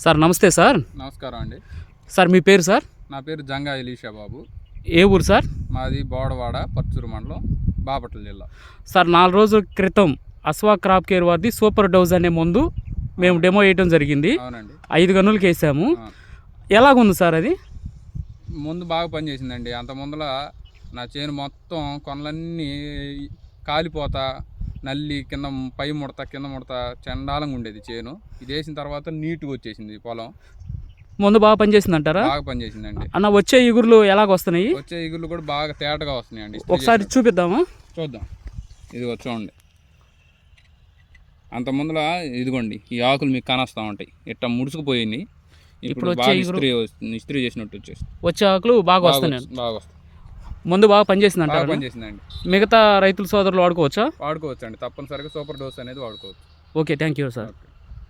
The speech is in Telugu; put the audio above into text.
సార్ నమస్తే సార్. నమస్కారం అండి. సార్ మీ పేరు సార్? నా పేరు జంగా ఎలీషా బాబు. ఏ ఊరు సార్? మాది బోడవాడ, పర్చూరు మండలం, బాపట్ల జిల్లా. సార్ 4 రోజుల క్రితం అస్వా క్రాప్ కేర్ వారిది సూపర్ డోజ్ అనే మందు మేము డెమో వేయటం జరిగింది. అవునండి. 5 గన్నులకి వేసాము. ఎలాగుంది సార్ అది? ముందు బాగా పనిచేసిందండి. అంత ముందల నా చేను మొత్తం కొనలన్నీ కాలిపోతా, నల్లి కింద పై ముడత కింద ముడత చండాలంగా ఉండేది చేను. ఇది వేసిన తర్వాత నీట్గా వచ్చేసింది పొలం. ముందు బాగా పనిచేసింది అంటారా? బాగా పనిచేసిందండి. అన్న వచ్చే ఇగుర్లు ఎలాగొస్తున్నాయి? వచ్చే ఇగుర్లు కూడా బాగా తేటగా వస్తున్నాయండి. ఒకసారి చూపిద్దామా? చూద్దాం. ఇది చూడండి. అంత ముందల ఇదిగోండి ఈ ఆకులు మీకు కానొస్తూ ఉంటాయి, ఇట్లా ముడుచుకుపోయింది. ఇప్పుడు బాగా ఇస్త్రీ చేసినట్టు వచ్చేసి వచ్చే ఆకులు బాగా వస్తున్నాయి. బాగా వస్తాయి. ముందు బాగా పనిచేసింది అంటారా? పనిచేసిందండి. మిగతా రైతుల సోదరులు వాడుకోవచ్చా? వాడుకోవచ్చు అండి. తప్పనిసరిగా సూపర్ డోస్ అనేది వాడుకోవచ్చు. Okay, thank you sir.